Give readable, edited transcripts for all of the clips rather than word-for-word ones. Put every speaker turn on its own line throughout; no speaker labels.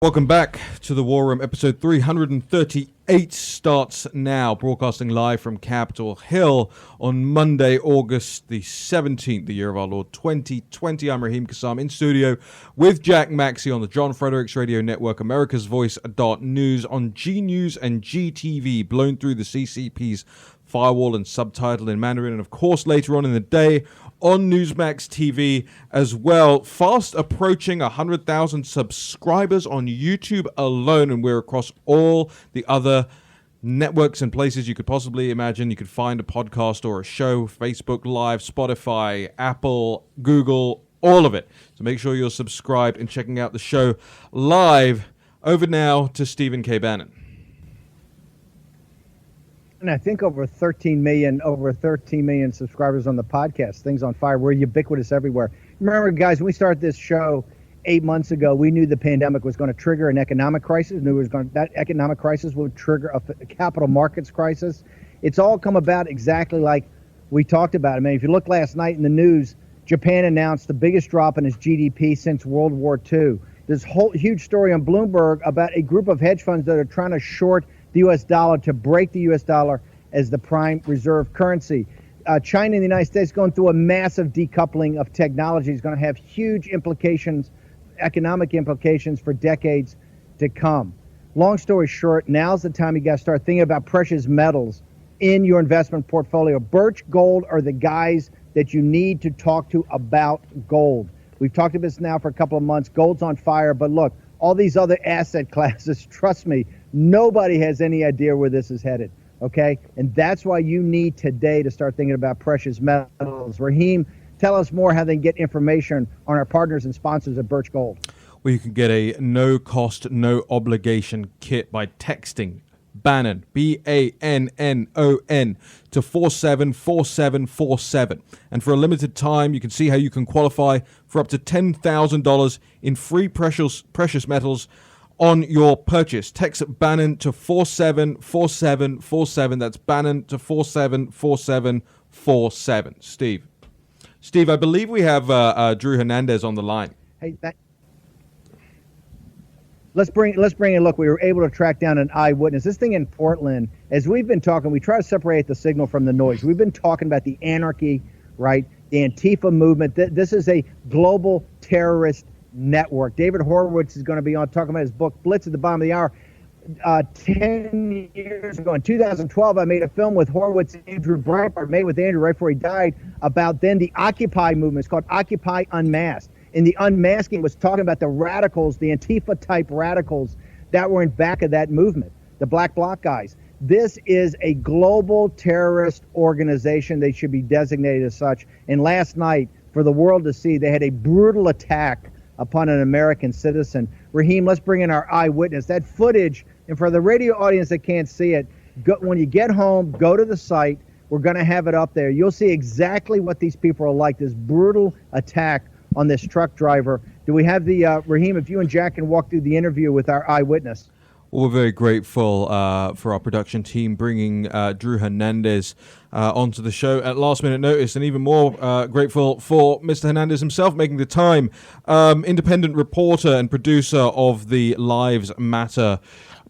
Welcome back to the War Room. Episode 338 starts now, broadcasting live from Capitol Hill on Monday, August the 17th, the year of our Lord 2020. I'm Raheem Kassam in studio with Jack McSally on the John Fredericks Radio Network, America's Voice.News, on G News and GTV, blown through the CCP's firewall and subtitled in Mandarin, and of course later on in the day on Newsmax TV as well. Fast approaching 100,000 subscribers on YouTube alone, and we're across all the other networks and places you could possibly imagine. You could find a podcast or a show, Facebook Live, Spotify, Apple, Google, all of it. So make sure you're subscribed and checking out the show live. Over now to Stephen K. Bannon.
And I think over 13 million subscribers on the podcast. Things on Fire. We're ubiquitous everywhere. Remember, guys, when we started this show 8 months ago, we knew the pandemic was going to trigger an economic crisis. That economic crisis would trigger a capital markets crisis. It's all come about exactly like we talked about. I mean, if you look last night in the news, Japan announced the biggest drop in its GDP since World War II. This whole huge story on Bloomberg about a group of hedge funds that are trying to short the U.S. dollar to break the U.S. dollar as the prime reserve currency. China and the United States going through a massive decoupling of technology is going to have huge implications, economic implications for decades to come. Long story short, now's the time you got to start thinking about precious metals in your investment portfolio. Birch Gold are the guys that you need to talk to about gold. We've talked about this now for a couple of months. Gold's on fire, but look, all these other asset classes, trust me, nobody has any idea where this is headed, okay? And that's why you need today to start thinking about precious metals. Raheem, tell us more how they can get information on our partners and sponsors at Birch Gold.
Well, you can get a no-cost, no-obligation kit by texting Bannon, Bannon, to 474747. And for a limited time, you can see how you can qualify for up to $10,000 in free precious metals on your purchase. Text Bannon to 474747. That's Bannon to 474747. Steve, I believe we have Drew Hernandez on the line.
Hey, let's bring in. Look, we were able to track down an eyewitness. This thing in Portland, as we've been talking, we try to separate the signal from the noise. We've been talking about the anarchy, right? The Antifa movement. This is a global terrorist network. David Horowitz is going to be on talking about his book Blitz at the bottom of the hour. 10 years ago, in 2012, I made a film with Horowitz and Andrew Breitbart, made with Andrew right before he died, about then the Occupy movement. It's called Occupy Unmasked. And the unmasking was talking about the radicals, the Antifa-type radicals that were in back of that movement, the Black Bloc guys. This is a global terrorist organization. They should be designated as such. And last night, for the world to see, they had a brutal attack upon an American citizen. Raheem, let's bring in our eyewitness. That footage, and for the radio audience that can't see it, when you get home, go to the site. We're going to have it up there. You'll see exactly what these people are like, this brutal attack on this truck driver. Do we have the, Raheem, if you and Jack can walk through the interview with our eyewitness.
Well, we're very grateful for our production team bringing Drew Hernandez onto the show at last minute notice, and even more grateful for Mr. Hernandez himself making the time. Independent reporter and producer of the Lives Matter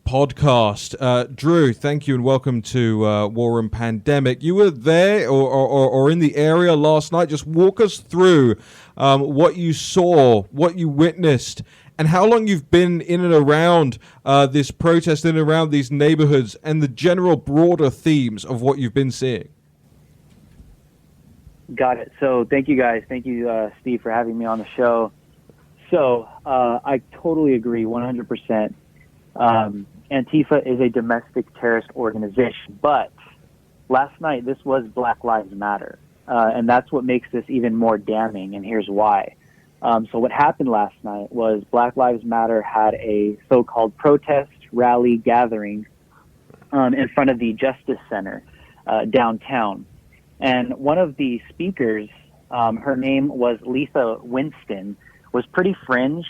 podcast. Drew, thank you and welcome to War Room Pandemic. You were there or in the area last night. Just walk us through what you saw, what you witnessed, and how long you've been in and around this protest, in and around these neighborhoods, and the general broader themes of what you've been seeing.
Got it. So thank you, guys. Thank you, Steve, for having me on the show. So I totally agree, 100%. Antifa is a domestic terrorist organization, but last night this was Black Lives Matter, and that's what makes this even more damning, and here's why. So what happened last night was Black Lives Matter had a so-called protest rally gathering in front of the Justice Center downtown. And one of the speakers, her name was Lisa Winston, was pretty fringe.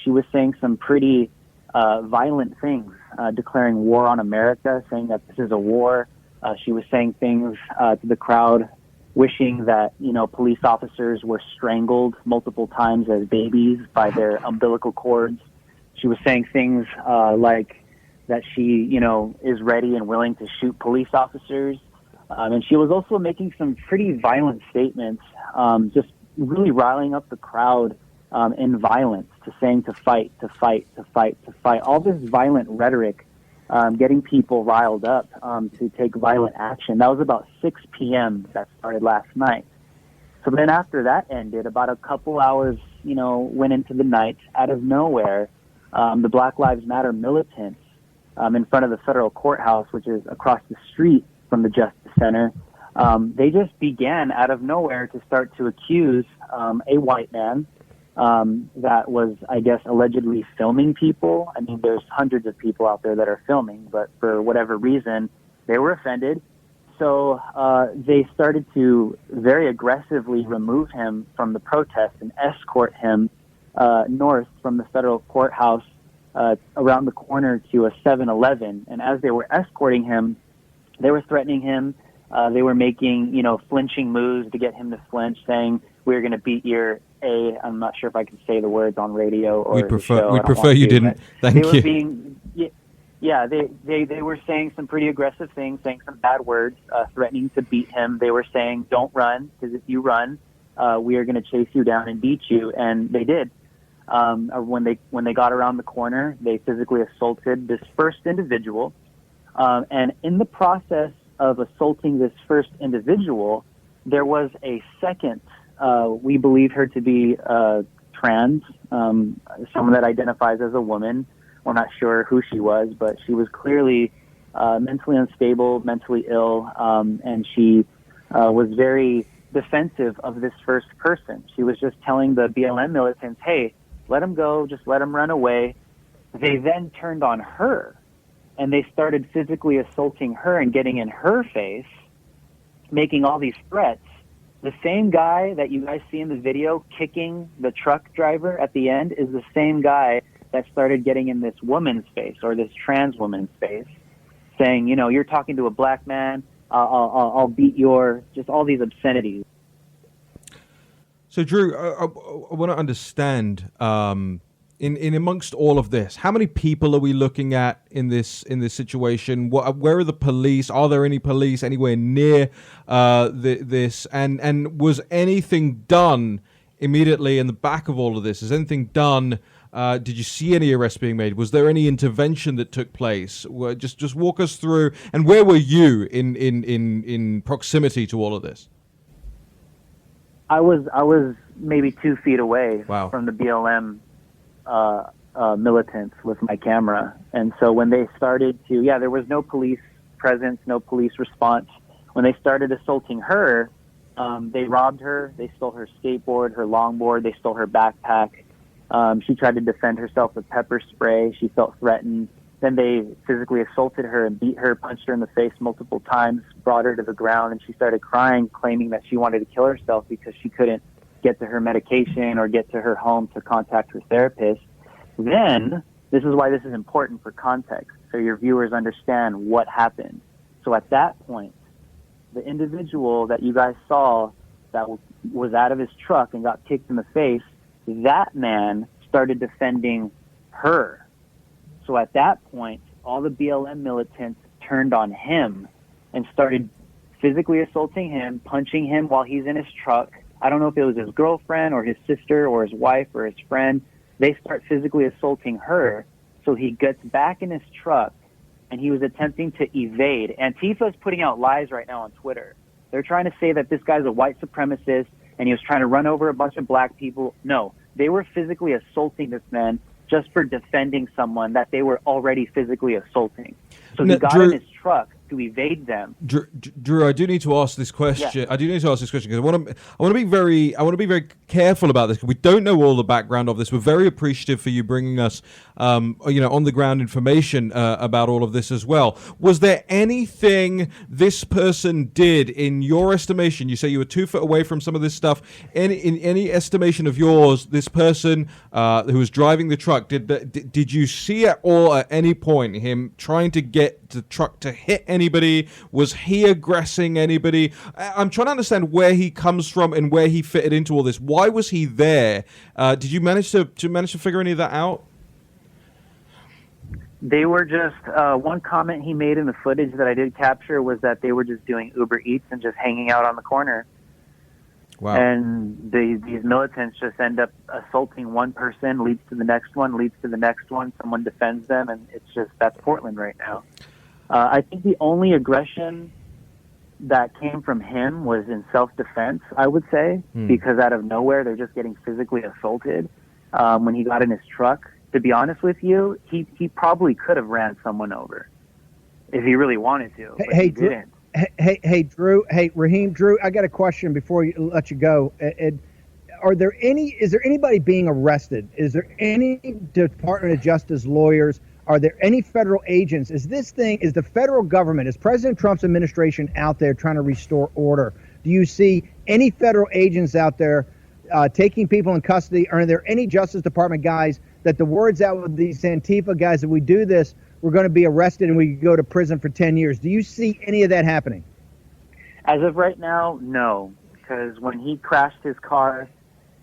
She was saying some pretty violent things, declaring war on America, saying that this is a war. She was saying things to the crowd, wishing that, police officers were strangled multiple times as babies by their umbilical cords. She was saying things like that she, is ready and willing to shoot police officers. And she was also making some pretty violent statements, just really riling up the crowd in violence, to saying to fight, to fight, to fight, to fight. All this violent rhetoric, getting people riled up to take violent action. That was about 6 p.m. that started last night. So then after that ended, about a couple hours, went into the night. Out of nowhere, the Black Lives Matter militants in front of the federal courthouse, which is across the street from the Justice Center, they just began out of nowhere to start to accuse a white man that was, I guess, allegedly filming people. I mean, there's hundreds of people out there that are filming, but for whatever reason, they were offended. So they started to very aggressively remove him from the protest and escort him north from the federal courthouse around the corner to a 7-Eleven. And as they were escorting him, they were threatening him. They were making, flinching moves to get him to flinch, saying, "We're going to beat your A." I'm not sure if I can say the words on radio or
we
prefer
you didn't. Thank you.
They were saying some pretty aggressive things, saying some bad words, threatening to beat him. They were saying, "Don't run, because if you run, we are going to chase you down and beat you." And they did. When they got around the corner, they physically assaulted this first individual. And in the process of assaulting this first individual, there was a second. We believe her to be trans, someone that identifies as a woman. We're not sure who she was, but she was clearly mentally unstable, mentally ill, and she was very defensive of this first person. She was just telling the BLM militants, "Hey, let him go, just let him run away." They then turned on her, and they started physically assaulting her and getting in her face, making all these threats. The same guy that you guys see in the video kicking the truck driver at the end is the same guy that started getting in this woman's face, or this trans woman's face, saying, "You're talking to a black man, I'll beat your," just all these obscenities.
So, Drew, I want to understand, in amongst all of this, how many people are we looking at in this situation? Where are the police? Are there any police anywhere near this? And was anything done immediately in the back of all of this? Is anything done? Did you see any arrests being made? Was there any intervention that took place? Just walk us through. And where were you in proximity to all of this?
I was maybe 2 feet away
Wow.
from the BLM militants with my camera. And so when they started to, there was no police presence, no police response. When they started assaulting her, they robbed her. They stole her skateboard, her longboard. They stole her backpack. She tried to defend herself with pepper spray. She felt threatened. Then they physically assaulted her and beat her, punched her in the face multiple times, brought her to the ground, and she started crying, claiming that she wanted to kill herself because she couldn't get to her medication or get to her home to contact her therapist. Then, this is why this is important for context, so your viewers understand what happened. So at that point, the individual that you guys saw that was out of his truck and got kicked in the face, that man started defending her. So at that point, all the BLM militants turned on him and started physically assaulting him, punching him while he's in his truck. I don't know if it was his girlfriend or his sister or his wife or his friend. They start physically assaulting her. So he gets back in his truck and he was attempting to evade. Antifa is putting out lies right now on Twitter. They're trying to say that this guy's a white supremacist and he was trying to run over a bunch of black people. No, they were physically assaulting this man just for defending someone that they were already physically assulting. So he got in his truck to evade them.
Drew, I do need to ask this question. Yeah. I do need to ask this question because I want to be very careful about this because we don't know all the background of this. We're very appreciative for you bringing us, on the ground information about all of this as well. Was there anything this person did, in your estimation? You say you were 2 foot away from some of this stuff. In any estimation of yours, this person who was driving the truck, did you see at all at any point him trying to get the truck to hit anybody? Was he aggressing anybody? I'm trying to understand where he comes from and where he fitted into all this. Why was he there? Did you manage to figure any of that out?
They were just, one comment he made in the footage that I did capture was that they were just doing Uber Eats and just hanging out on the corner.
Wow.
And these militants just end up assaulting one person, leads to the next one, leads to the next one. Someone defends them, and it's just, that's Portland right now. I think the only aggression that came from him was in self-defense, I would say, because out of nowhere, they're just getting physically assaulted. When he got in his truck, to be honest with you, he probably could have ran someone over if he really wanted to, but he didn't.
Hey, Drew. Hey, Raheem. Drew, I got a question before you let you go. Is there anybody being arrested? Is there any Department of Justice lawyers? Are there any federal agents? Is the federal government, is President Trump's administration out there trying to restore order? Do you see any federal agents out there taking people in custody? Are there any Justice Department guys that the word's out with these Antifa guys, if we do this, we're going to be arrested and we could go to prison for 10 years? Do you see any of that happening?
As of right now, no. Because when he crashed his car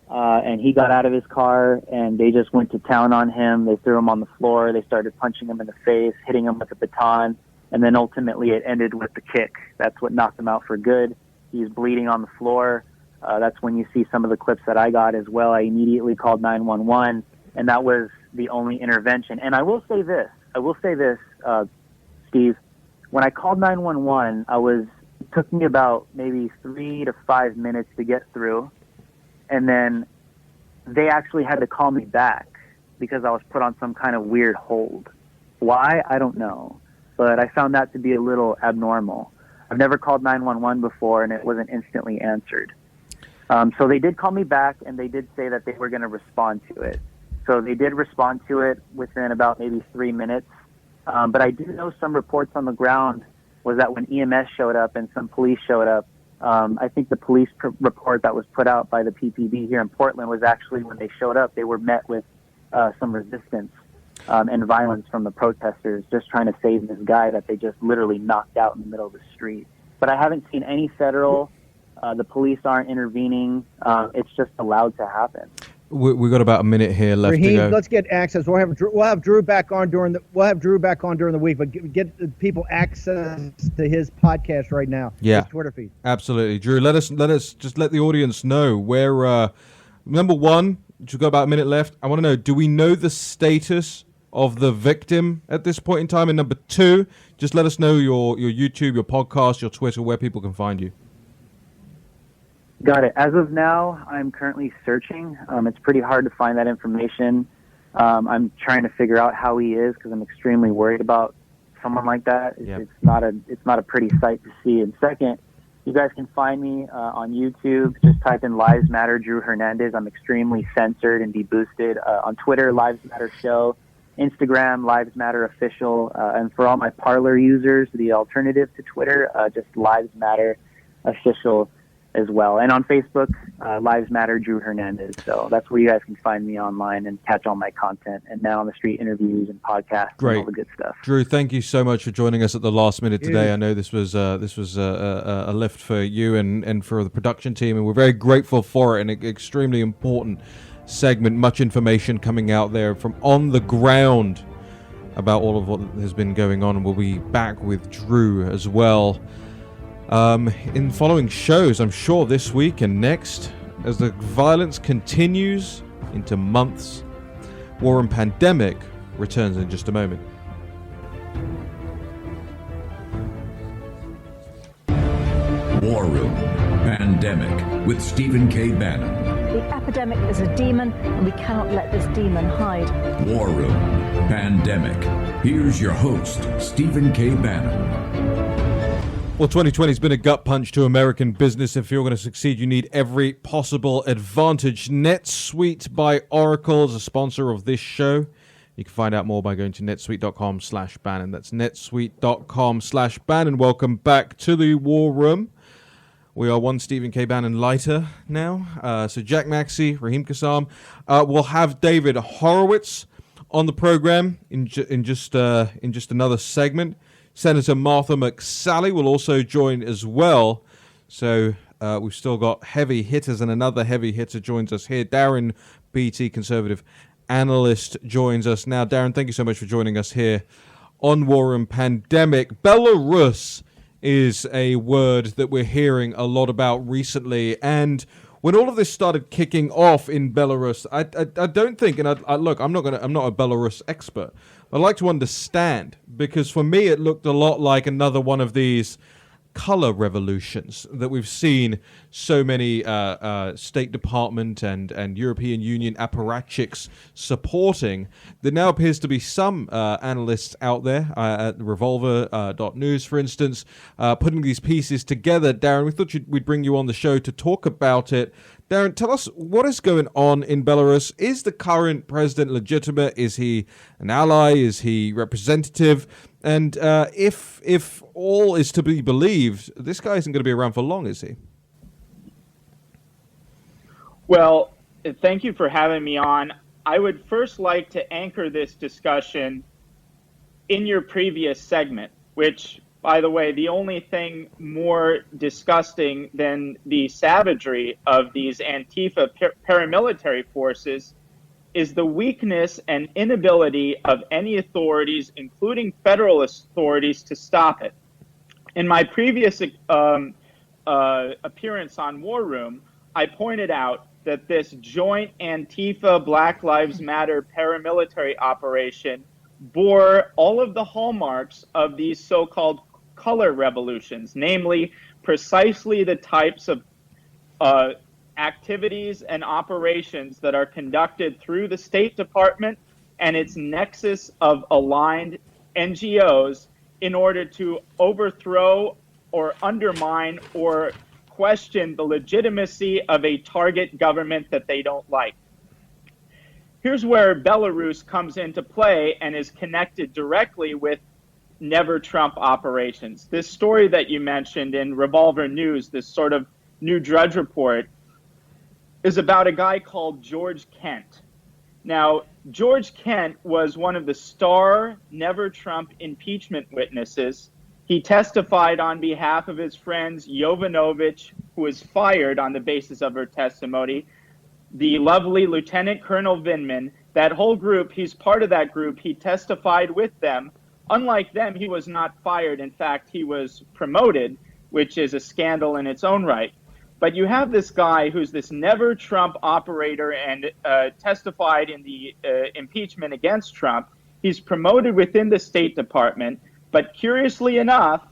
and he got out of his car and they just went to town on him, they threw him on the floor, they started punching him in the face, hitting him with a baton, and then ultimately it ended with the kick. That's what knocked him out for good. He's bleeding on the floor. That's when you see some of the clips that I got as well. I immediately called 911. And that was the only intervention. And I will say this, Steve. When I called 911, it took me about maybe 3 to 5 minutes to get through. And then they actually had to call me back because I was put on some kind of weird hold. Why? I don't know. But I found that to be a little abnormal. I've never called 911 before, and it wasn't instantly answered. So they did call me back, and they did say that they were going to respond to it. So they did respond to it within about maybe 3 minutes. But I do know some reports on the ground was that when EMS showed up and some police showed up, I think the police report that was put out by the PPD here in Portland was actually when they showed up, they were met with some resistance and violence from the protesters just trying to save this guy that they just literally knocked out in the middle of the street. But I haven't seen any federal, the police aren't intervening. It's just allowed to happen.
We've got about a minute here left
Raheem,
to go.
let's get access. We'll have Drew back on during the week, but get the people access to his podcast right now.
Yeah,
his Twitter feed.
Absolutely, Drew. Let us just let the audience know where. Number one, we've got about a minute left. I want to know: do we know the status of the victim at this point in time? And number two, just let us know your YouTube, your podcast, your Twitter, where people can find you.
Got it. As of now, I'm currently searching. It's pretty hard to find that information. I'm trying to figure out how he is because I'm extremely worried about someone like that.
Yep.
It's not a pretty sight to see. And second, you guys can find me on YouTube. Just type in Lives Matter Drew Hernandez. I'm extremely censored and deboosted. On Twitter, Lives Matter Show. Instagram, Lives Matter Official. And for all my Parler users, the alternative to Twitter, just Lives Matter Official as well. And on Facebook, Lives Matter Drew Hernandez. So that's where you guys can find me online and catch all my content and now on the street interviews and podcasts.
Great.
And all the good stuff.
Drew, thank you so much for joining us at the last minute today. I know this was a lift for you and for the production team, and we're very grateful for it. And an extremely important segment, much information coming out there from on the ground about all of what has been going on. And we'll be back with Drew as well in following shows, I'm sure, this week and next, as the violence continues into months. War and Pandemic returns in just a moment.
War Room Pandemic with Stephen K. Bannon.
The epidemic is a demon, and we cannot let this demon hide.
War Room Pandemic. Here's your host, Stephen K. Bannon.
Well, 2020 has been a gut punch to American business. If you're going to succeed, you need every possible advantage. NetSuite by Oracle is a sponsor of this show. You can find out more by going to netsuite.com/Bannon. That's netsuite.com/Bannon. Welcome back to the War Room. We are one Stephen K. Bannon lighter now. So Jack Maxey, Raheem Kassam. We'll have David Horowitz on the program in just another segment. Senator Martha McSally will also join as well. So we've still got heavy hitters, and another heavy hitter joins us here. Darren, Beattie, conservative analyst, joins us now. Darren, thank you so much for joining us here on War Room Pandemic. Belarus is a word that we're hearing a lot about recently, and when all of this started kicking off in Belarus, I don't think, and look, I'm not a Belarus expert. I'd like to understand, because for me it looked a lot like another one of these color revolutions that we've seen so many State Department and European Union apparatchiks supporting. There now appears to be some analysts out there at Revolver.news, for instance, putting these pieces together. Darren, we thought we'd bring you on the show to talk about it. Darren, tell us what is going on in Belarus. Is the current president legitimate? Is he an ally? Is he representative? And if all is to be believed, this guy isn't going to be around for long, is he?
Well, thank you for having me on. I would first like to anchor this discussion in your previous segment, which, by the way, the only thing more disgusting than the savagery of these Antifa paramilitary forces is the weakness and inability of any authorities, including federal authorities, to stop it. In my previous appearance on War Room, I pointed out that this joint Antifa Black Lives Matter paramilitary operation bore all of the hallmarks of these so-called color revolutions, namely precisely the types of activities and operations that are conducted through the State Department and its nexus of aligned NGOs in order to overthrow or undermine or question the legitimacy of a target government that they don't like. Here's where Belarus comes into play and is connected directly with Never Trump operations. This story that you mentioned in Revolver News, this sort of new Drudge report, is about a guy called George Kent. Now, George Kent was one of the star Never Trump impeachment witnesses. He testified on behalf of his friends Yovanovitch, who was fired on the basis of her testimony, the lovely Lieutenant Colonel Vindman, that whole group, he's part of that group, he testified with them. Unlike them, he was not fired. In fact, he was promoted, which is a scandal in its own right. But you have this guy who's this Never Trump operator and testified in the impeachment against Trump. He's promoted within the State Department. But curiously enough,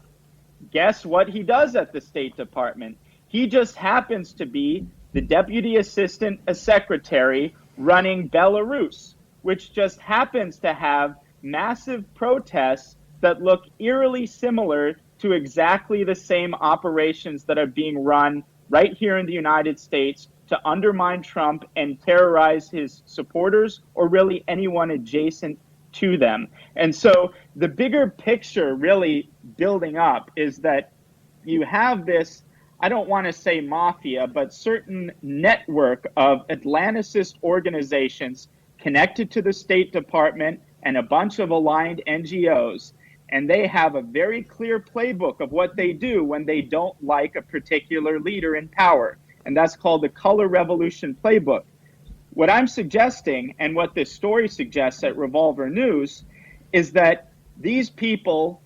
guess what he does at the State Department? He just happens to be the Deputy Assistant Secretary running Belarus, which just happens to have massive protests that look eerily similar to exactly the same operations that are being run right here in the United States to undermine Trump and terrorize his supporters or really anyone adjacent to them. And so the bigger picture really building up is that you have this, I don't want to say mafia, but certain network of Atlanticist organizations connected to the State Department and a bunch of aligned NGOs. And they have a very clear playbook of what they do when they don't like a particular leader in power. And that's called the Color Revolution Playbook. What I'm suggesting, and what this story suggests at Revolver News, is that these people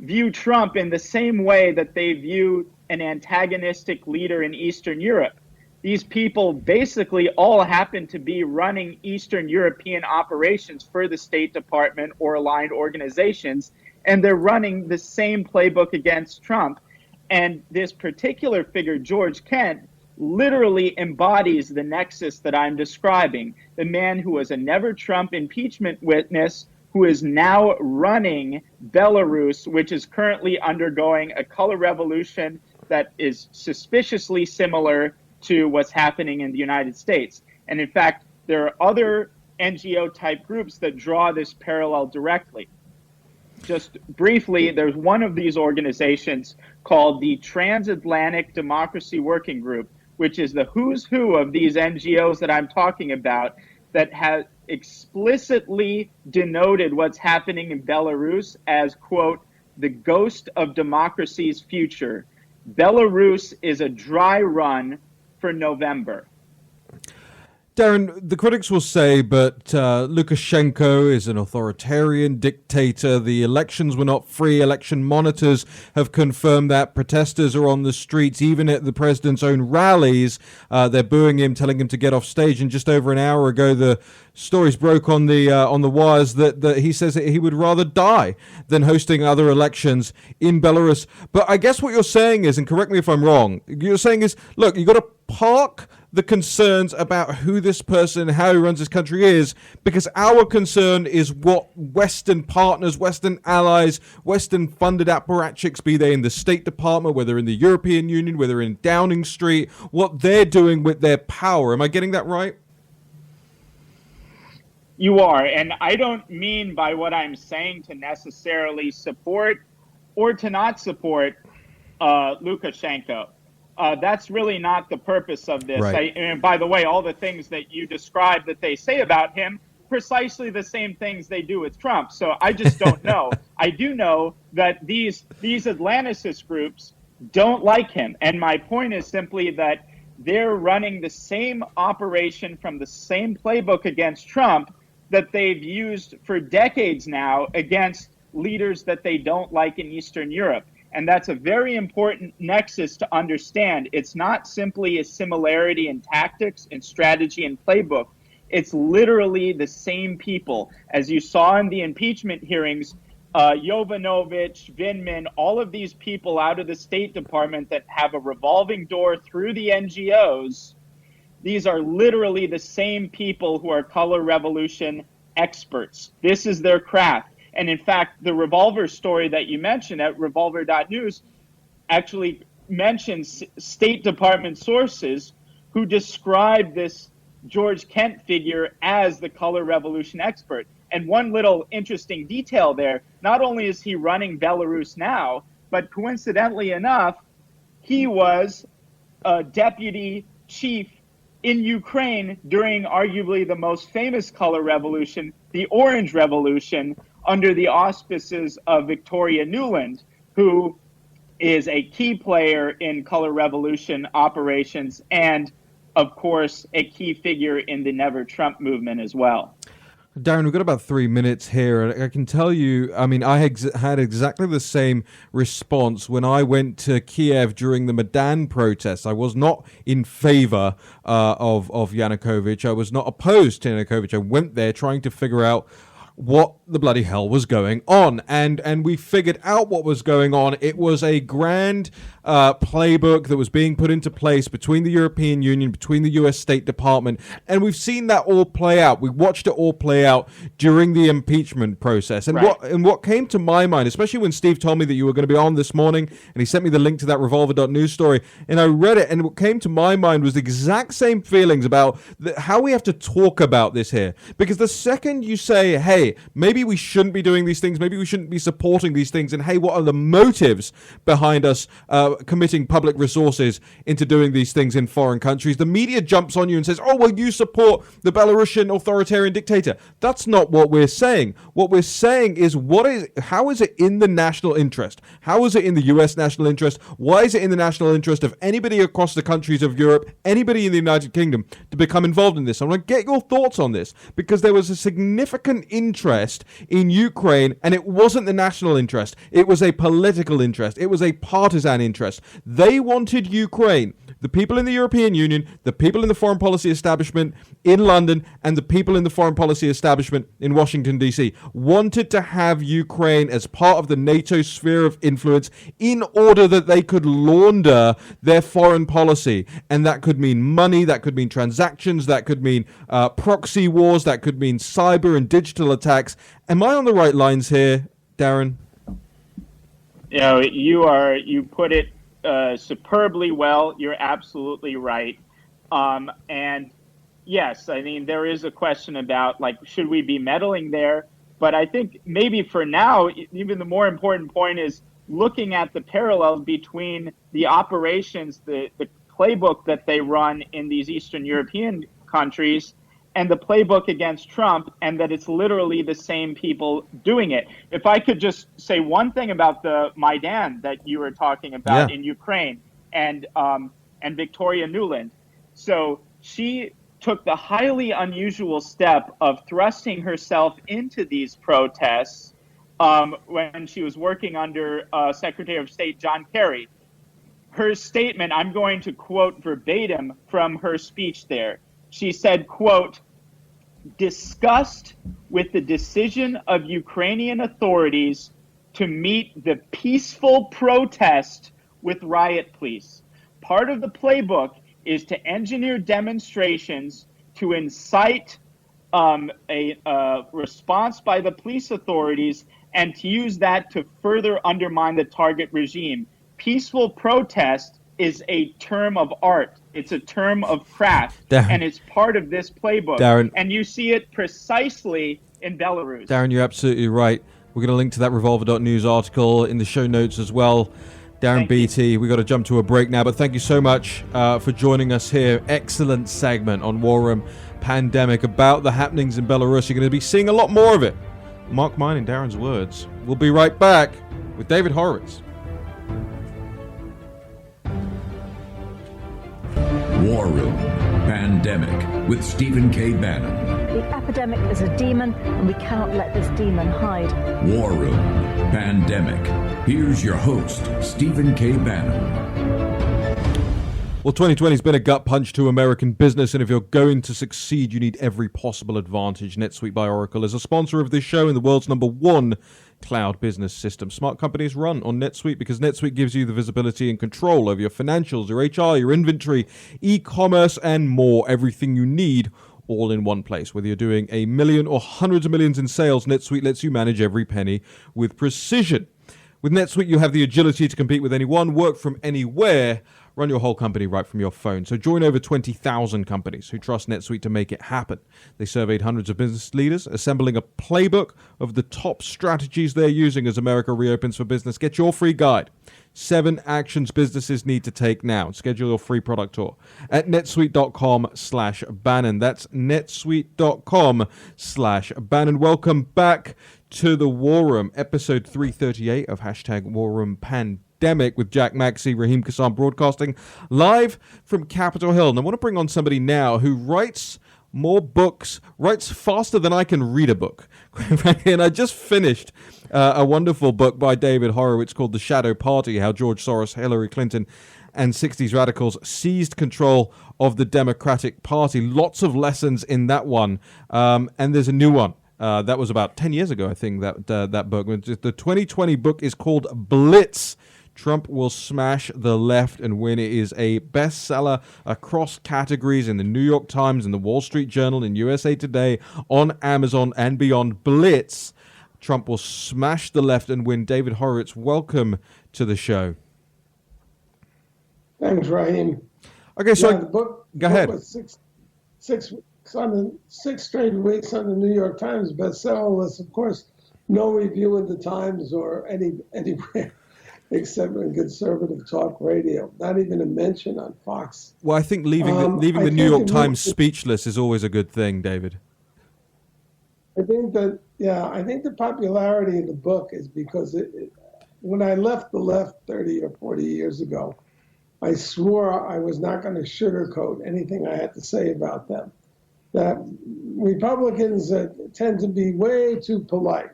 view Trump in the same way that they view an antagonistic leader in Eastern Europe. These people basically all happen to be running Eastern European operations for the State Department or aligned organizations, and they're running the same playbook against Trump. And this particular figure, George Kent, literally embodies the nexus that I'm describing. The man who was a Never Trump impeachment witness, who is now running Belarus, which is currently undergoing a color revolution that is suspiciously similar to what's happening in the United States. And in fact, there are other NGO-type groups that draw this parallel directly. Just briefly, there's one of these organizations called the Transatlantic Democracy Working Group, which is the who's who of these NGOs that I'm talking about, that has explicitly denoted what's happening in Belarus as, quote, the ghost of democracy's future. Belarus is a dry run for November.
Darren, the critics will say, but Lukashenko is an authoritarian dictator. The elections were not free. Election monitors have confirmed that. Protesters are on the streets, even at the president's own rallies. They're booing him, telling him to get off stage. And just over an hour ago, the stories broke on the wires that he says that he would rather die than hosting other elections in Belarus. But I guess what you're saying is, and correct me if I'm wrong, you're saying is, look, you got to park the concerns about who this person, how he runs this country is, because our concern is what Western partners, Western allies, Western funded apparatchiks, be they in the State Department, whether in the European Union, whether in Downing Street, what they're doing with their power. Am I getting that right?
You are, and I don't mean by what I'm saying to necessarily support or to not support Lukashenko. That's really not the purpose of this.
Right.
And by the way, all the things that you described that they say about him, precisely the same things they do with Trump. So I just don't know. I do know that these Atlanticist groups don't like him. And my point is simply that they're running the same operation from the same playbook against Trump that they've used for decades now against leaders that they don't like in Eastern Europe. And that's a very important nexus to understand. It's not simply a similarity in tactics and strategy and playbook. It's literally the same people. As you saw in the impeachment hearings, Yovanovitch, Vindman, all of these people out of the State Department that have a revolving door through the NGOs, these are literally the same people who are color revolution experts. This is their craft. And in fact, the Revolver story that you mentioned at revolver.news actually mentions State Department sources who describe this George Kent figure as the color revolution expert. And one little interesting detail there, not only is he running Belarus now, but coincidentally enough, he was a deputy chief in Ukraine during arguably the most famous color revolution, the Orange Revolution, under the auspices of Victoria Nuland, who is a key player in color revolution operations and, of course, a key figure in the Never Trump movement as well.
Darren, we've got about 3 minutes here, and I can tell you, I mean, I had exactly the same response when I went to Kiev during the Maidan protests. I was not in favor of Yanukovych. I was not opposed to Yanukovych. I went there trying to figure out what the bloody hell was going on, and we figured out what was going on. It was a grand playbook that was being put into place between the European Union, between the US State Department, and we've seen that all play out. We watched it all play out during the impeachment process. And
right.
what came to my mind, especially when Steve told me that you were going to be on this morning, and he sent me the link to that revolver.news story, and I read it, and what came to my mind was the exact same feelings about how we have to talk about this here. Because the second you say, hey, maybe we shouldn't be doing these things, maybe we shouldn't be supporting these things, and hey, what are the motives behind us committing public resources into doing these things in foreign countries? The media jumps on you and says, oh, well, you support the Belarusian authoritarian dictator. That's not what we're saying. What we're saying is, how is it in the national interest? How is it in the US national interest? Why is it in the national interest of anybody across the countries of Europe, anybody in the United Kingdom, to become involved in this? I want to get your thoughts on this, because there was a significant interest in Ukraine, and it wasn't the national interest. It was a political interest. It was a partisan interest. They wanted Ukraine. The people in the European Union, the people in the foreign policy establishment in London, and the people in the foreign policy establishment in Washington, D.C. wanted to have Ukraine as part of the NATO sphere of influence in order that they could launder their foreign policy. And that could mean money, that could mean transactions, that could mean proxy wars, that could mean cyber and digital attacks. Am I on the right lines here, Darren?
You know, you put it superbly well. You're absolutely right. And yes, I mean, there is a question about, like, should we be meddling there? But I think maybe for now, even the more important point is looking at the parallels between the operations, the playbook that they run in these Eastern European countries and the playbook against Trump, and that it's literally the same people doing it. If I could just say one thing about the Maidan that you were talking about in Ukraine and Victoria Nuland. So she took the highly unusual step of thrusting herself into these protests when she was working under Secretary of State John Kerry. Her statement, I'm going to quote verbatim from her speech there. She said, quote, "Disgust with the decision of Ukrainian authorities to meet the peaceful protest with riot police. Part of the playbook is to engineer demonstrations to incite a response by the police authorities and to use that to further undermine the target regime. Peaceful protest is a term of art. It's a term of craft,
Darren.
and it's part of this playbook.
Darren.
And you see it precisely in Belarus."
Darren, you're absolutely right. We're going to link to that Revolver.news article in the show notes as well. Darren Beattie, we got to jump to a break now, but thank you so much for joining us here. Excellent segment on War Room Pandemic about the happenings in Belarus. You're going to be seeing a lot more of it. Mark mine and Darren's words. We'll be right back with David Horowitz.
War Room Pandemic with Stephen K. Bannon.
The epidemic is a demon, and we cannot let this demon hide.
War Room Pandemic. Here's your host, Stephen K. Bannon.
Well, 2020 has been a gut punch to American business, and if you're going to succeed, you need every possible advantage. NetSuite by Oracle is a sponsor of this show and the world's #1 cloud business system. Smart companies run on NetSuite because NetSuite gives you the visibility and control over your financials, your HR, your inventory, e-commerce, and more. Everything you need all in one place. Whether you're doing $1 million or hundreds of millions in sales, NetSuite lets you manage every penny with precision. With NetSuite, you have the agility to compete with anyone, work from anywhere, run your whole company right from your phone. So join over 20,000 companies who trust NetSuite to make it happen. They surveyed hundreds of business leaders, assembling a playbook of the top strategies they're using as America reopens for business. Get your free guide. 7 actions businesses need to take now. Schedule your free product tour at netsuite.com/Bannon. That's netsuite.com/Bannon. Welcome back to the War Room, episode 338 of War Room Pandemic with Jack Maxey, Raheem Kassam, broadcasting live from Capitol Hill. And I want to bring on somebody now who writes more books, writes faster than I can read a book. And I just finished a wonderful book by David Horowitz called The Shadow Party, How George Soros, Hillary Clinton, and 60s radicals seized control of the Democratic Party. Lots of lessons in that one. And there's a new one. That was about 10 years ago, I think, that book. The 2020 book is called Blitz. Trump Will Smash the Left and Win. It is a bestseller across categories in the New York Times, in the Wall Street Journal, in USA Today, on Amazon and beyond. Blitz. Trump Will Smash the Left and Win. David Horowitz, welcome to the show.
Thanks, Raheem.
Okay, so
the book,
go ahead.
Was six straight weeks on the New York Times bestseller list. Of course, no review in the Times or anywhere except in conservative talk radio. Not even a mention on Fox.
Well, I think leaving the New York Times speechless is always a good thing, David.
I think the popularity of the book is because when I left the left 30 or 40 years ago, I swore I was not going to sugarcoat anything I had to say about them. That Republicans tend to be way too polite.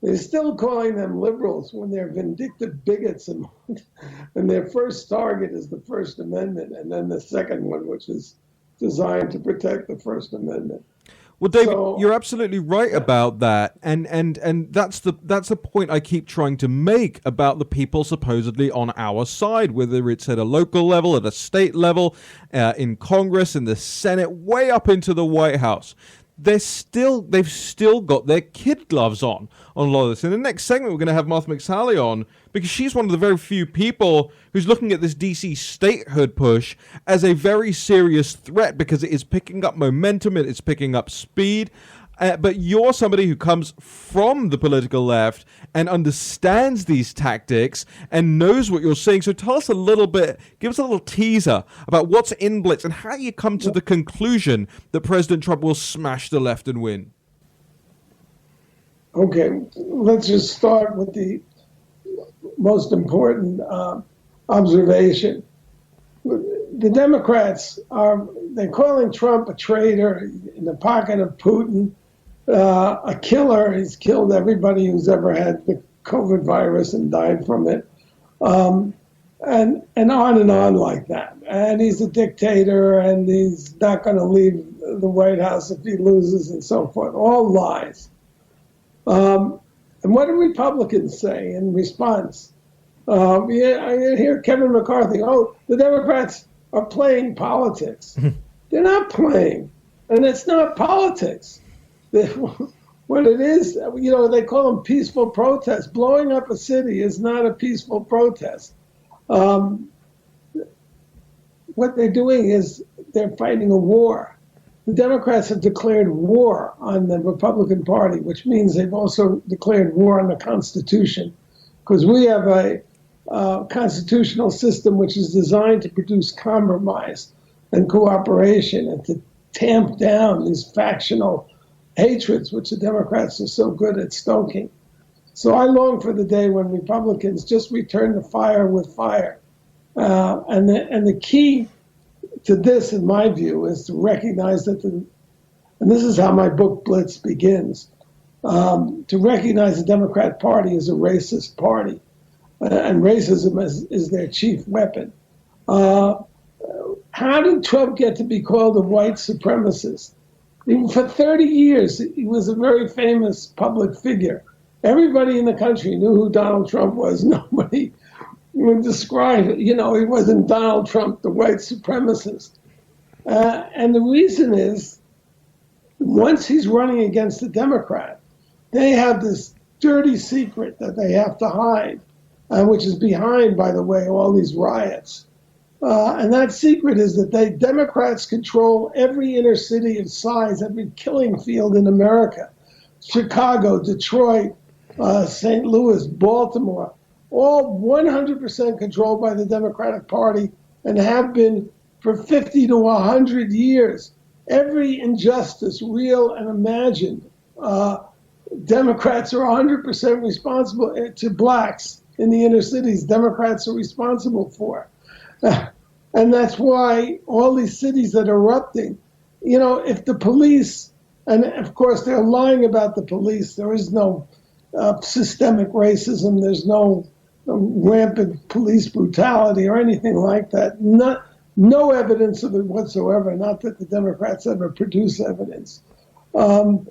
They're still calling them liberals when they're vindictive bigots, and their first target is the First Amendment, and then the second one, which is designed to protect the First Amendment.
Well, David, you're absolutely right about that, and that's the point I keep trying to make about the people supposedly on our side, whether it's at a local level, at a state level, in Congress, in the Senate, way up into the White House. They've still got their kid gloves on a lot of this. In the next segment, we're going to have Martha McSally on because she's one of the very few people who's looking at this DC statehood push as a very serious threat because it is picking up momentum, it is picking up speed. But you're somebody who comes from the political left and understands these tactics and knows what you're saying. So tell us a little bit, give us a little teaser about what's in Blitz and how you come to the conclusion that President Trump will smash the left and win.
Okay, let's just start with the most important observation. the Democrats they're calling Trump a traitor in the pocket of Putin, a killer. He's killed everybody who's ever had the COVID virus and died from it, and on like that. And he's a dictator, and he's not going to leave the White House if he loses, and so forth. All lies. And what do Republicans say in response? I hear Kevin McCarthy, the Democrats are playing politics. They're not playing, and it's not politics. What it is, they call them peaceful protests. Blowing up a city is not a peaceful protest. What they're doing is they're fighting a war. The Democrats have declared war on the Republican Party, which means they've also declared war on the Constitution, because we have a constitutional system which is designed to produce compromise and cooperation and to tamp down these factional hatreds which the Democrats are so good at stoking. So I long for the day when Republicans just return the fire with fire. And the key to this, in my view, is to recognize that and this is how my book Blitz begins, to recognize the Democrat Party as a racist party, and racism is their chief weapon. How did Trump get to be called a white supremacist? For 30 years, he was a very famous public figure. Everybody in the country knew who Donald Trump was. Nobody would describe it. He wasn't Donald Trump, the white supremacist. And the reason is, once he's running against a Democrat, they have this dirty secret that they have to hide, which is behind, by the way, all these riots. And that secret is that Democrats control every inner city of size, every killing field in America. Chicago, Detroit, St. Louis, Baltimore, all 100% controlled by the Democratic Party and have been for 50 to 100 years. Every injustice, real and imagined, Democrats are 100% responsible to blacks in the inner cities. Democrats are responsible for. And that's why all these cities that are erupting, if the police, and of course they're lying about the police, there is no systemic racism, there's no rampant police brutality or anything like that. No evidence of it whatsoever, not that the Democrats ever produce evidence. But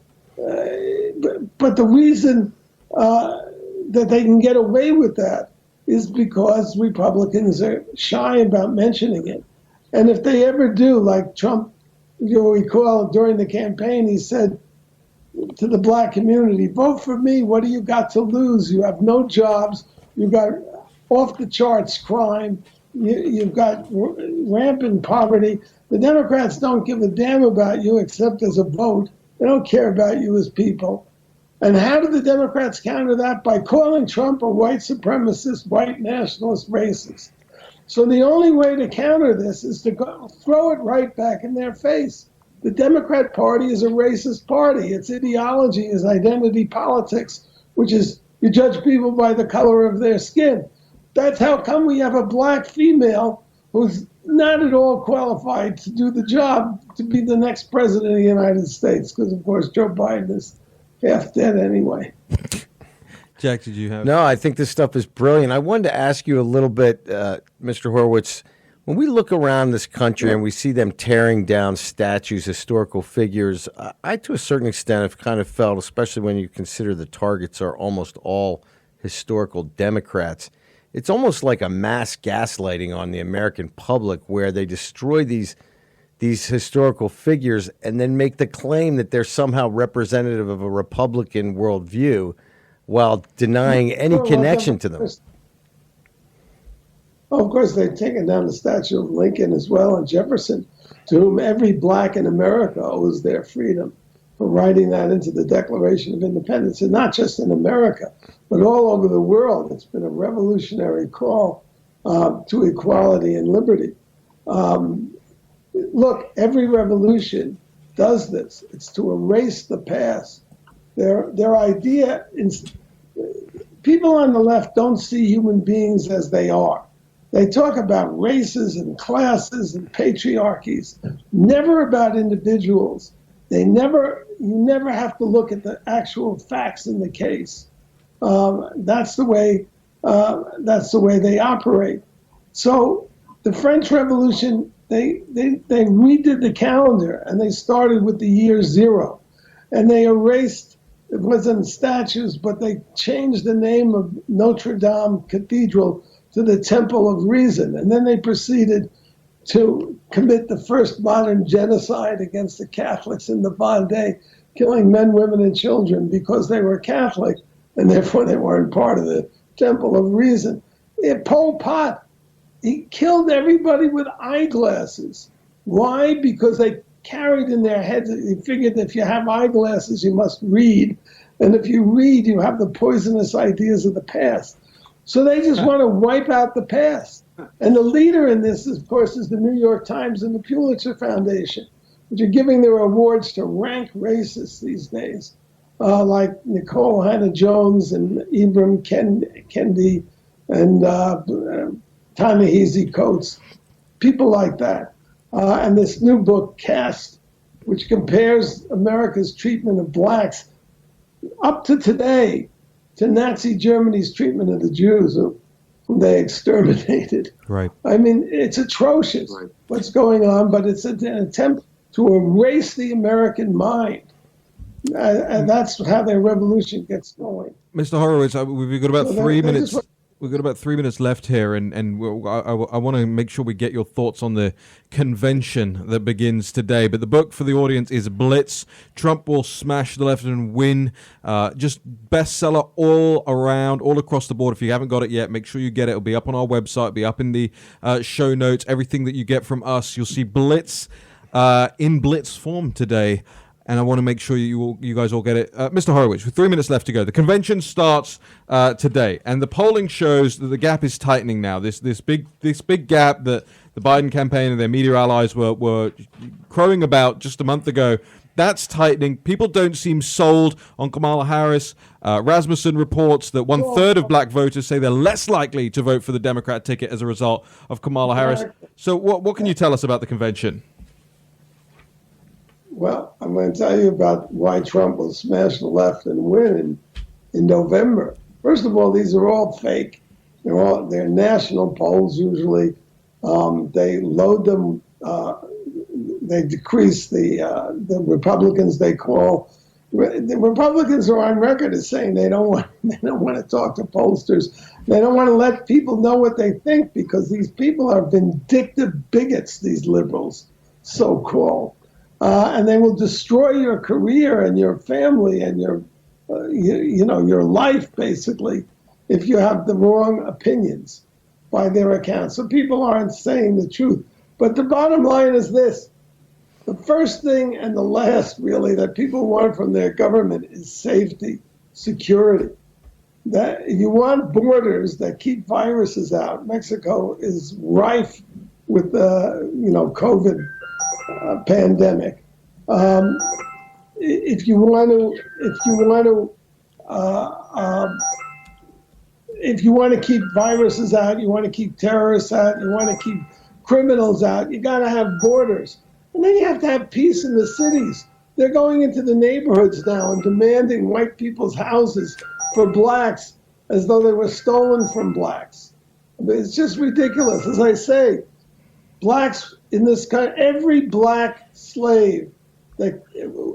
the reason that they can get away with that is because Republicans are shy about mentioning it. And if they ever do, like Trump, recall during the campaign, he said to the black community, vote for me, what do you got to lose? You have no jobs, you've got off the charts crime, you've got rampant poverty. The Democrats don't give a damn about you except as a vote. They don't care about you as people. And how do the Democrats counter that? By calling Trump a white supremacist, white nationalist, racist. So the only way to counter this is to throw it right back in their face. The Democrat Party is a racist party. Its ideology is identity politics, which is you judge people by the color of their skin. That's how come we have a black female who's not at all qualified to do the job to be the next president of the United States, because, of course, Joe Biden is half dead anyway.
Jack, did you have?
No, I think this stuff is brilliant. I wanted to ask you a little bit, Mr. Horowitz, when we look around this country and we see them tearing down statues, historical figures, I, to a certain extent, have kind of felt, especially when you consider the targets are almost all historical Democrats, it's almost like a mass gaslighting on the American public where they destroy these historical figures and then make the claim that they're somehow representative of a Republican worldview while denying any connection to them.
Well, of course, they've taken down the statue of Lincoln as well, and Jefferson, to whom every black in America owes their freedom, for writing that into the Declaration of Independence, and not just in America, but all over the world. It's been a revolutionary call to equality and liberty. Look, every revolution does this. It's to erase the past. Their idea is people on the left don't see human beings as they are. They talk about races and classes and patriarchies, never about individuals. You never have to look at the actual facts in the case. That's the way they operate. So the French Revolution, they redid the calendar, and they started with the year 0, and they erased. It wasn't statues, but they changed the name of Notre Dame Cathedral to the Temple of Reason, and then they proceeded to commit the first modern genocide against the Catholics in the Vendée, killing men, women, and children because they were Catholic, and therefore they weren't part of the Temple of Reason. Pol Pot, he killed everybody with eyeglasses. Why? Because they carried in their heads, they figured that if you have eyeglasses, you must read, and if you read, you have the poisonous ideas of the past. So they just want to wipe out the past. And the leader in this, of course, is the New York Times and the Pulitzer Foundation, which are giving their awards to rank racists these days, like Nicole Hannah-Jones and Ibram Kendi and Ta-Nehisi Coates, people like that. And this new book, Caste, which compares America's treatment of blacks up to today to Nazi Germany's treatment of the Jews, whom they exterminated.
Right.
I mean, it's atrocious what's going on, but it's an attempt to erase the American mind. And that's how their revolution gets going.
Mr. Horowitz, we've got about 3 minutes. We've got about 3 minutes left here, and I want to make sure we get your thoughts on the convention that begins today. But the book for the audience is Blitz. Trump Will Smash the Left and Win. Just bestseller all around, all across the board. If you haven't got it yet, make sure you get it. It'll be up on our website. It'll be up in the show notes. Everything that you get from us, you'll see Blitz in Blitz form today. And I want to make sure you guys all get it. Mr. Horowitz, with 3 minutes left to go, the convention starts today, and the polling shows that the gap is tightening now. This big gap that the Biden campaign and their media allies were crowing about just a month ago, that's tightening. People don't seem sold on Kamala Harris. Rasmussen reports that 1/3 of black voters say they're less likely to vote for the Democrat ticket as a result of Kamala Harris. So what can you tell us about the convention?
Well, I'm going to tell you about why Trump will smash the left and win in November. First of all, these are all fake. They're national polls usually. They load them. They decrease the Republicans. The Republicans are on record as saying they don't want to talk to pollsters. They don't want to let people know what they think because these people are vindictive bigots. These liberals, so-called. And they will destroy your career and your family and your life, basically, if you have the wrong opinions by their account. So people aren't saying the truth. But the bottom line is this. The first thing and the last, really, that people want from their government is safety, security. That you want borders that keep viruses out. Mexico is rife with the COVID pandemic. If you want to keep viruses out, you want to keep terrorists out, you want to keep criminals out, you got to have borders. And then you have to have peace in the cities. They're going into the neighborhoods now and demanding white people's houses for blacks as though they were stolen from blacks. I mean, it's just ridiculous. As I say, blacks in this country, every black slave that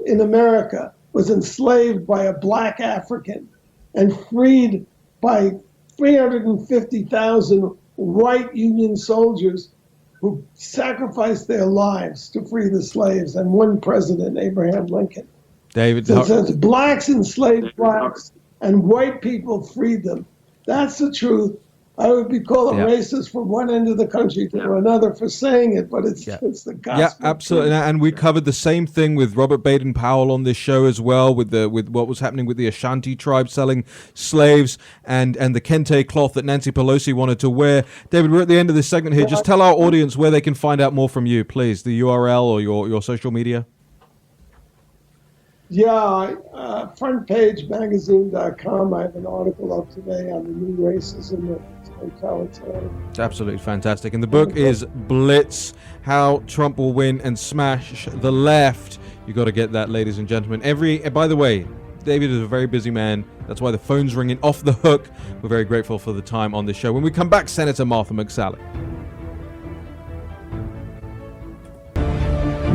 in America was enslaved by a black African and freed by 350,000 white Union soldiers who sacrificed their lives to free the slaves, and one president, Abraham Lincoln.
David,
so it says blacks enslaved blacks and white people freed them. That's the truth. I would be called a racist from one end of the country to another for saying it, but it's the gospel.
Yeah, absolutely. And we covered the same thing with Robert Baden-Powell on this show as well, with what was happening with the Ashanti tribe selling slaves and the kente cloth that Nancy Pelosi wanted to wear. David, we're at the end of this segment here. Just tell our audience where they can find out more from you, please. The URL or your social media.
Yeah, frontpagemagazine.com. I have an article up today on the new racism that's totalitarian.
It's absolutely fantastic. And the book is Blitz, How Trump Will Win and Smash the Left. You got to get that, ladies and gentlemen. By the way, David is a very busy man. That's why the phone's ringing off the hook. We're very grateful for the time on this show. When we come back, Senator Martha McSally.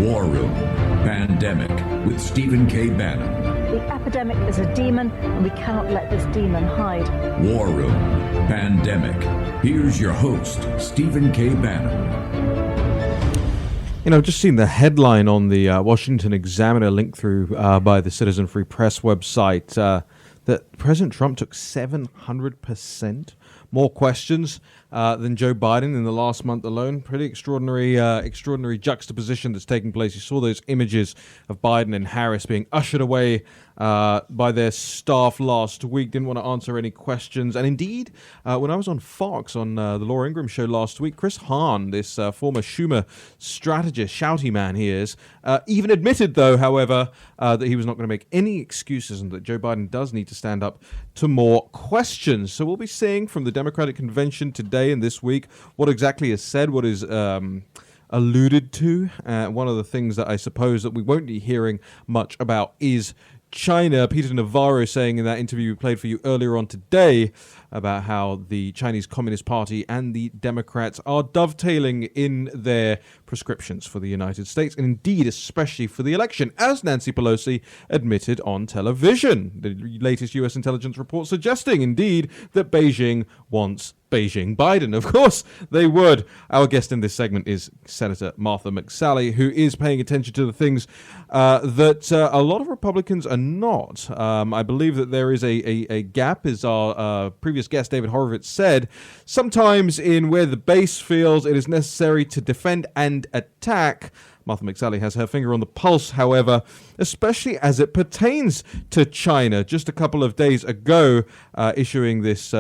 War Room Pandemic with Stephen K. Bannon.
The epidemic is a demon, and we cannot let this demon hide.
War Room Pandemic. Here's your host, Stephen K. Bannon.
You know, I've just seen the headline on the Washington Examiner linked through by the Citizen Free Press website that President Trump took 700% more questions than Joe Biden in the last month alone. Pretty extraordinary juxtaposition that's taking place. You saw those images of Biden and Harris being ushered away by their staff last week. Didn't want to answer any questions. And indeed, when I was on Fox on the Laura Ingraham show last week, Chris Hahn, this former Schumer strategist, shouty man he is, even admitted, though, however, that he was not going to make any excuses and that Joe Biden does need to stand up to more questions. So we'll be seeing from the Democratic Convention today and this week what exactly is said, what is alluded to. One of the things that I suppose that we won't be hearing much about is China. Peter Navarro saying in that interview we played for you earlier on today about how the Chinese Communist Party and the Democrats are dovetailing in their prescriptions for the United States, and indeed especially for the election, as Nancy Pelosi admitted on television. The latest U.S. intelligence report suggesting, indeed, that Beijing wants Beijing Biden. Of course they would. Our guest in this segment is Senator Martha McSally, who is paying attention to the things that a lot of Republicans are not. I believe that there is a gap, as our previous guest David Horowitz said, sometimes in where the base feels it is necessary to defend and attack. Martha McSally has her finger on the pulse, however, especially as it pertains to China. Just a couple of days ago, issuing this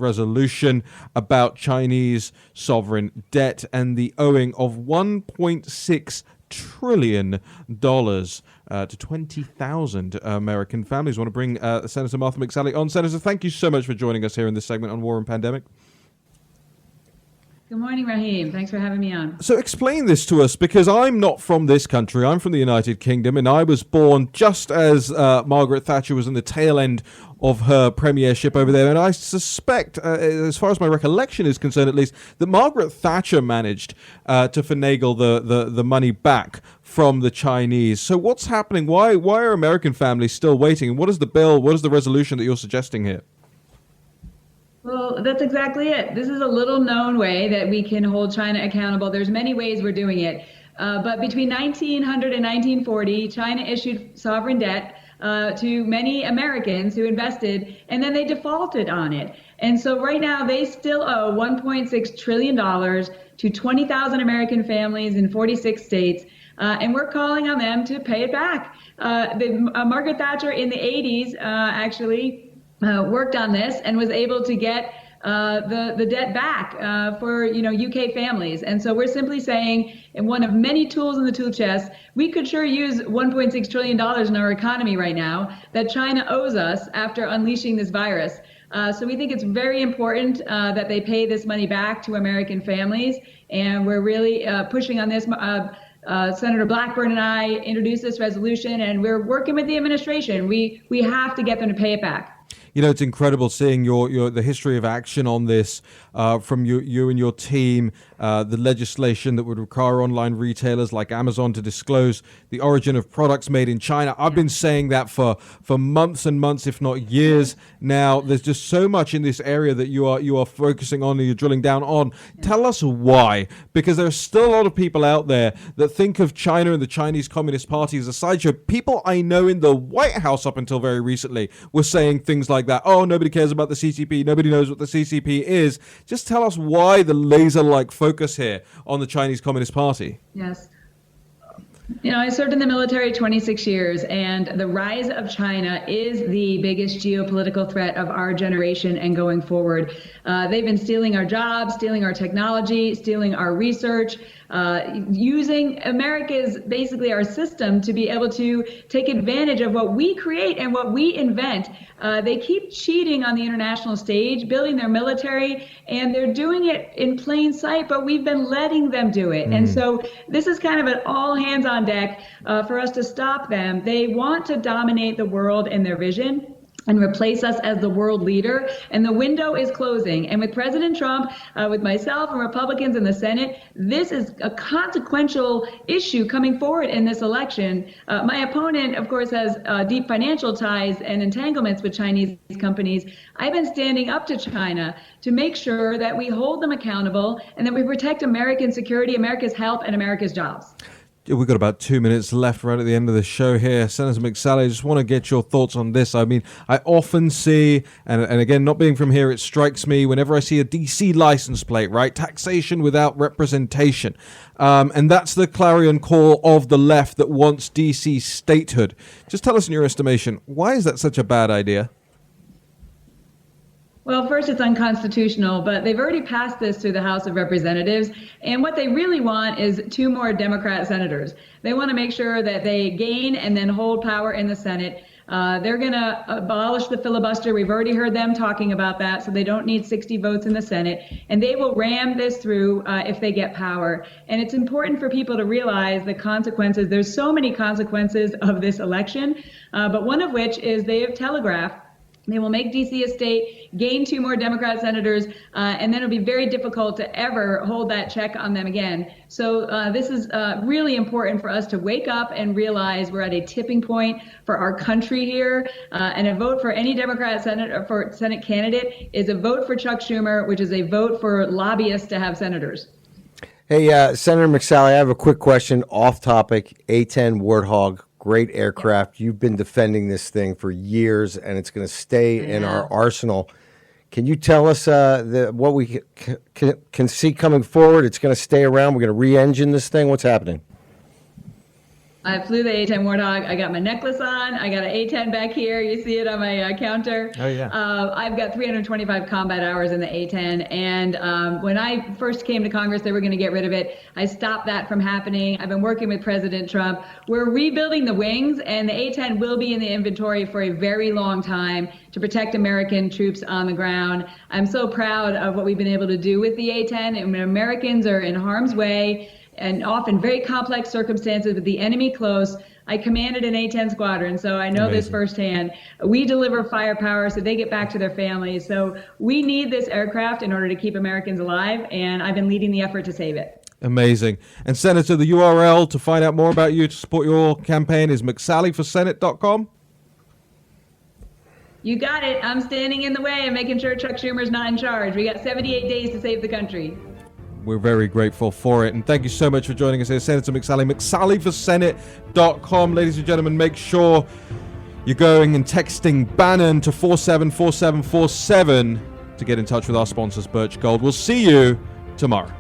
resolution about Chinese sovereign debt and the owing of $1.6 trillion to 20,000 American families. I want to bring Senator Martha McSally on. Senator, thank you so much for joining us here in this segment on War and Pandemic.
Good morning, Raheem. Thanks for having me on.
So explain this to us, because I'm not from this country. I'm from the United Kingdom, and I was born just as Margaret Thatcher was in the tail end of her premiership over there. And I suspect, as far as my recollection is concerned at least, that Margaret Thatcher managed to finagle the money back from the Chinese. So what's happening? Why are American families still waiting? And what is the bill, what is the resolution that you're suggesting here?
Well, that's exactly it. This is a little known way that we can hold China accountable. There's many ways we're doing it. But between 1900 and 1940, China issued sovereign debt to many Americans who invested, and then they defaulted on it. And so right now they still owe $1.6 trillion to 20,000 American families in 46 states. And we're calling on them to pay it back. Margaret Thatcher in the 80s actually worked on this and was able to get the debt back for UK families. And so we're simply saying, in one of many tools in the tool chest, we could sure use $1.6 trillion in our economy right now that China owes us after unleashing this virus. So we think it's very important that they pay this money back to American families. And we're really pushing on this. Senator Blackburn and I introduced this resolution, and we're working with the administration. We have to get them to pay it back.
You know, it's incredible seeing the history of action on this from you and your team, the legislation that would require online retailers like Amazon to disclose the origin of products made in China. I've been saying that for months and months, if not years now. There's just so much in this area that you are focusing on and you're drilling down on. Tell us why, because there are still a lot of people out there that think of China and the Chinese Communist Party as a sideshow. People I know in the White House up until very recently were saying things like that. Oh, nobody cares about the CCP. Nobody knows what the CCP is. Just tell us why the laser-like focus here on the Chinese Communist Party.
Yes. I served in the military 26 years, and the rise of China is the biggest geopolitical threat of our generation and going forward. They've been stealing our jobs, stealing our technology, stealing our research. using America's, basically our system, to be able to take advantage of what we create and what we invent. They keep cheating on the international stage, building their military, and they're doing it in plain sight, but we've been letting them do it. And so this is kind of an all hands on deck for us to stop them. They want to dominate the world in their vision and replace us as the world leader. And the window is closing. And with President Trump, with myself and Republicans in the Senate, this is a consequential issue coming forward in this election. My opponent, of course, has deep financial ties and entanglements with Chinese companies. I've been standing up to China to make sure that we hold them accountable and that we protect American security, America's health, and America's jobs.
We've got about 2 minutes left right at the end of the show here. Senator McSally, I just want to get your thoughts on this. I mean, I often see, and again, not being from here, it strikes me whenever I see a DC license plate, right? Taxation without representation. And that's the clarion call of the left that wants DC statehood. Just tell us in your estimation, why is that such a bad idea?
Well, first, it's unconstitutional, but they've already passed this through the House of Representatives. And what they really want is 2 more Democrat senators. They want to make sure that they gain and then hold power in the Senate. They're going to abolish the filibuster. We've already heard them talking about that, so they don't need 60 votes in the Senate. And they will ram this through if they get power. And it's important for people to realize the consequences. There's so many consequences of this election, but one of which is they have telegraphed they will make D.C. a state, gain 2 more Democrat senators, and then it'll be very difficult to ever hold that check on them again. So this is really important for us to wake up and realize we're at a tipping point for our country here. And a vote for any Democrat Senate candidate is a vote for Chuck Schumer, which is a vote for lobbyists to have senators.
Hey, Senator McSally, I have a quick question off topic. A-10 Warthog. Great aircraft. You've been defending this thing for years, and it's going to stay in our arsenal. Can you tell us what we can see coming forward? It's going to stay around. We're going to re-engine this thing. What's happening?
I flew the A-10 Warthog. I got my necklace on. I got an A-10 back here. You see it on my counter.
Oh, yeah.
I've got 325 combat hours in the A-10. And when I first came to Congress, they were going to get rid of it. I stopped that from happening. I've been working with President Trump. We're rebuilding the wings, and the A-10 will be in the inventory for a very long time to protect American troops on the ground. I'm so proud of what we've been able to do with the A-10. And when Americans are in harm's way, and often very complex circumstances with the enemy close, I commanded an A-10 squadron, so I know this firsthand. We deliver firepower so they get back to their families. So we need this aircraft in order to keep Americans alive, and I've been leading the effort to save it.
Amazing. And Senator, the URL to find out more about you, to support your campaign, is McSallyforSenate.com?
You got it. I'm standing in the way and making sure Chuck Schumer's not in charge. We got 78 days to save the country.
We're very grateful for it. And thank you so much for joining us here, Senator McSally. McSallyforSenate.com. Ladies and gentlemen, make sure you're going and texting Bannon to 474747 to get in touch with our sponsors, Birch Gold. We'll see you tomorrow.